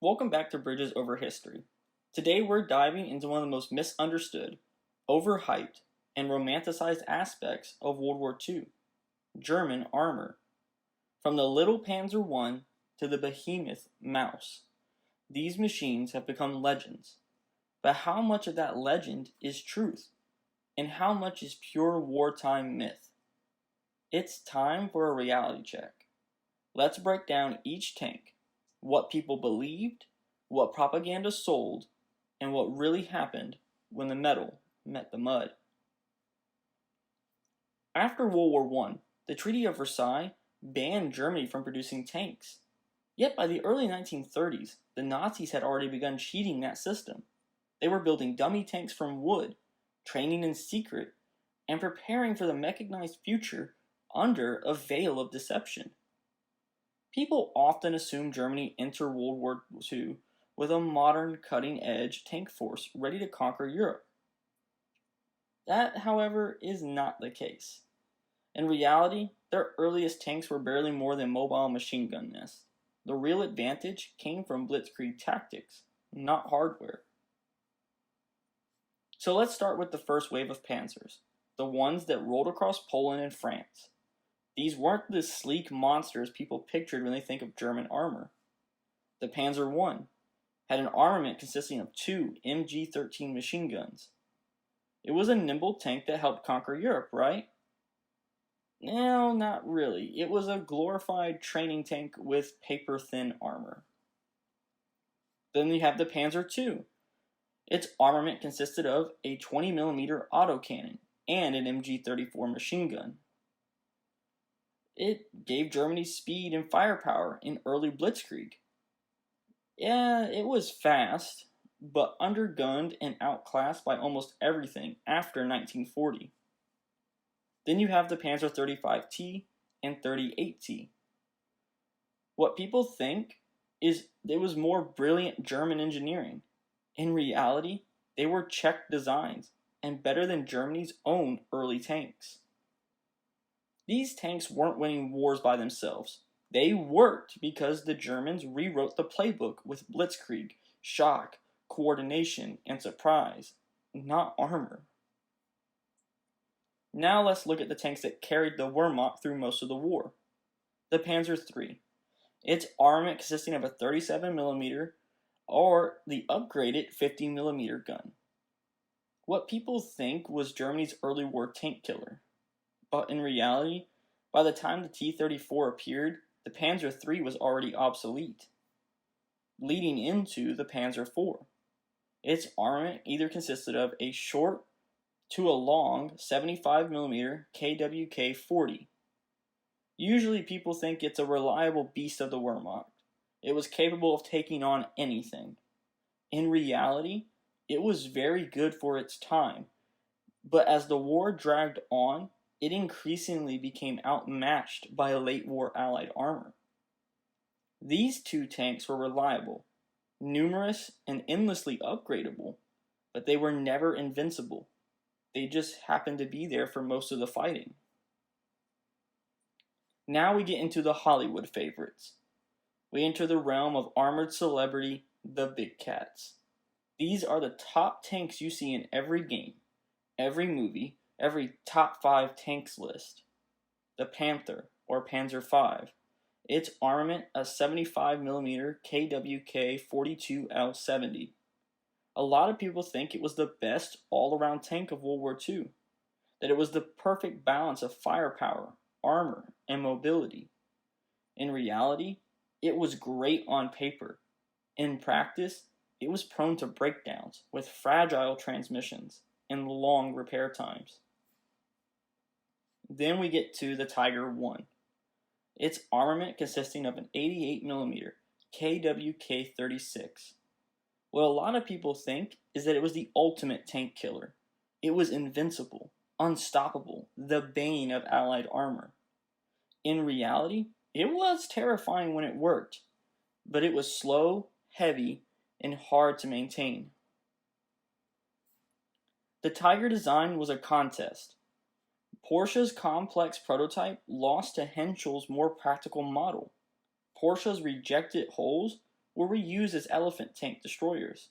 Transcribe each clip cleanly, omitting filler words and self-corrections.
Welcome back to Bridges Over History. Today we're diving into one of the most misunderstood, overhyped, and romanticized aspects of World War II, German armor. From the little Panzer I to the behemoth Maus, these machines have become legends. But how much of that legend is truth? And how much is pure wartime myth? It's time for a reality check. Let's break down each tank, what people believed, what propaganda sold, and what really happened when the metal met the mud. After World War I, the Treaty of Versailles banned Germany from producing tanks. Yet by the early 1930s, the Nazis had already begun cheating that system. They were building dummy tanks from wood, training in secret, and preparing for the mechanized future under a veil of deception. People often assume Germany entered World War II with a modern, cutting-edge tank force ready to conquer Europe. That, however, is not the case. In reality, their earliest tanks were barely more than mobile machine gun nests. The real advantage came from Blitzkrieg tactics, not hardware. So let's start with the first wave of Panzers, the ones that rolled across Poland and France. These weren't the sleek monsters people pictured when they think of German armor. The Panzer I had an armament consisting of two MG-13 machine guns. It was a nimble tank that helped conquer Europe, right? No, not really. It was a glorified training tank with paper-thin armor. Then you have the Panzer II. Its armament consisted of a 20mm autocannon and an MG-34 machine gun. It gave Germany speed and firepower in early Blitzkrieg. Yeah, it was fast, but undergunned and outclassed by almost everything after 1940. Then you have the Panzer 35T and 38T. What people think is it was more brilliant German engineering. In reality, they were Czech designs and better than Germany's own early tanks. These tanks weren't winning wars by themselves. They worked because the Germans rewrote the playbook with Blitzkrieg, shock, coordination, and surprise, not armor. Now let's look at the tanks that carried the Wehrmacht through most of the war. The Panzer III. Its armament consisting of a 37mm or the upgraded 50mm gun. What people think was Germany's early war tank killer. But in reality, by the time the T-34 appeared, the Panzer III was already obsolete, leading into the Panzer IV. Its armament either consisted of a short to a long 75mm KWK-40. Usually people think it's a reliable beast of the Wehrmacht. It was capable of taking on anything. In reality, it was very good for its time, but as the war dragged on, it increasingly became outmatched by late war Allied armor. These two tanks were reliable, numerous, and endlessly upgradable, but they were never invincible. They just happened to be there for most of the fighting. Now we get into the Hollywood favorites. We enter the realm of armored celebrity, the big cats. These are the top tanks you see in every game, every movie, every top 5 tanks list. The Panther, or Panzer V. Its armament a 75mm KWK-42L70. A lot of people think it was the best all-around tank of World War II, that it was the perfect balance of firepower, armor, and mobility. In reality, it was great on paper. In practice, it was prone to breakdowns with fragile transmissions and long repair times. Then we get to the Tiger I. Its armament consisting of an 88mm KWK-36. What a lot of people think is that it was the ultimate tank killer. It was invincible, unstoppable, the bane of Allied armor. In reality, it was terrifying when it worked, but it was slow, heavy, and hard to maintain. The Tiger design was a contest. Porsche's complex prototype lost to Henschel's more practical model. Porsche's rejected holes were reused as elephant tank destroyers.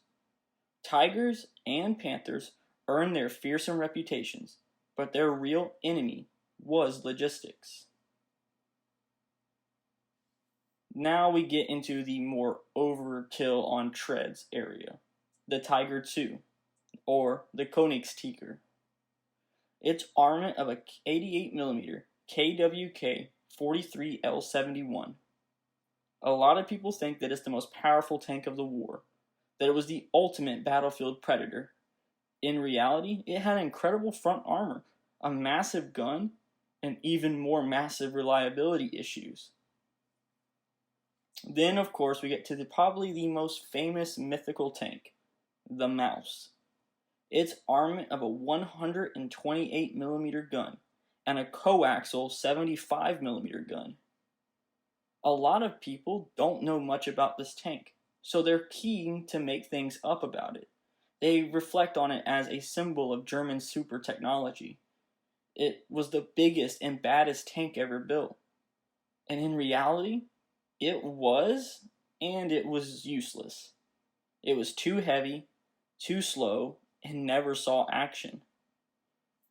Tigers and panthers earned their fearsome reputations, but their real enemy was logistics. Now we get into the more overkill on treads area, the Tiger II, or the Königstiger. Its armament of a 88mm KWK 43L71. A lot of people think that it's the most powerful tank of the war, that it was the ultimate battlefield predator. In reality, it had incredible front armor, a massive gun, and even more massive reliability issues. Then, of course, we get to probably the most famous mythical tank, the Mouse. Its armament of a 128mm gun and a coaxial 75mm gun. A lot of people don't know much about this tank, so they're keen to make things up about it. They reflect on it as a symbol of German super technology. It was the biggest and baddest tank ever built. And in reality, it was useless. It was too heavy, too slow, and never saw action.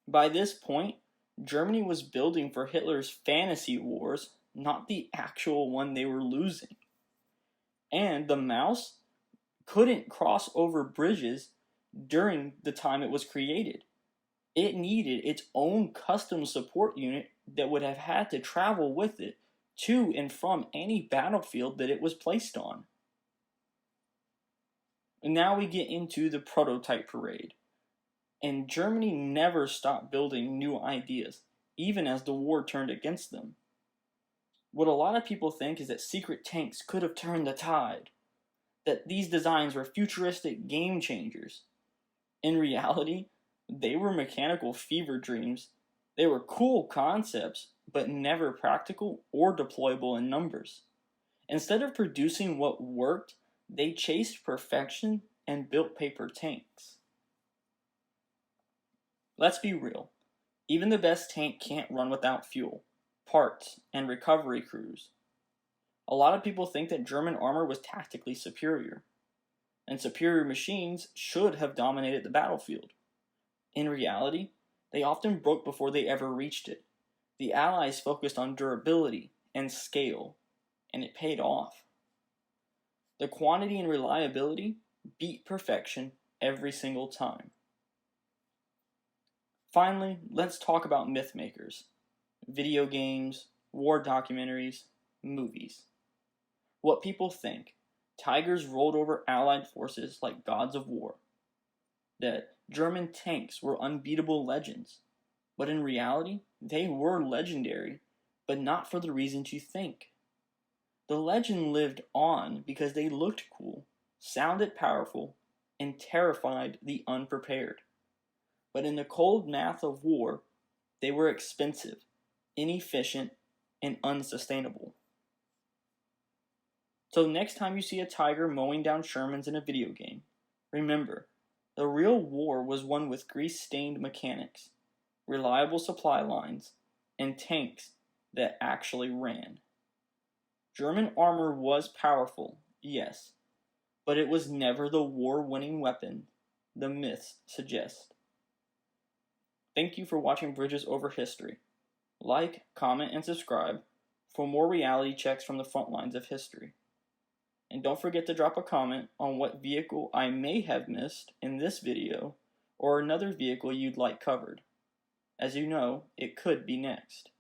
By this point, Germany was building for Hitler's fantasy wars, not the actual one they were losing. And the Mouse couldn't cross over bridges during the time it was created. It needed its own custom support unit that would have had to travel with it to and from any battlefield that it was placed on. And now we get into the prototype parade. And Germany never stopped building new ideas, even as the war turned against them. What a lot of people think is that secret tanks could have turned the tide, that these designs were futuristic game changers. In reality, they were mechanical fever dreams. They were cool concepts, but never practical or deployable in numbers. Instead of producing what worked, they chased perfection and built paper tanks. Let's be real. Even the best tank can't run without fuel, parts, and recovery crews. A lot of people think that German armor was tactically superior, and superior machines should have dominated the battlefield. In reality, they often broke before they ever reached it. The Allies focused on durability and scale, and it paid off. The quantity and reliability beat perfection every single time. Finally, let's talk about myth makers, video games, war documentaries, movies. What people think: tigers rolled over Allied forces like gods of war, that German tanks were unbeatable legends, but in reality, they were legendary, but not for the reasons you think. The legend lived on because they looked cool, sounded powerful, and terrified the unprepared. But in the cold math of war, they were expensive, inefficient, and unsustainable. So next time you see a tiger mowing down Shermans in a video game, remember, the real war was one with grease-stained mechanics, reliable supply lines, and tanks that actually ran. German armor was powerful, yes, but it was never the war-winning weapon the myths suggest. Thank you for watching Bridges Over History. Like, comment, and subscribe for more reality checks from the front lines of history. And don't forget to drop a comment on what vehicle I may have missed in this video or another vehicle you'd like covered. As you know, it could be next.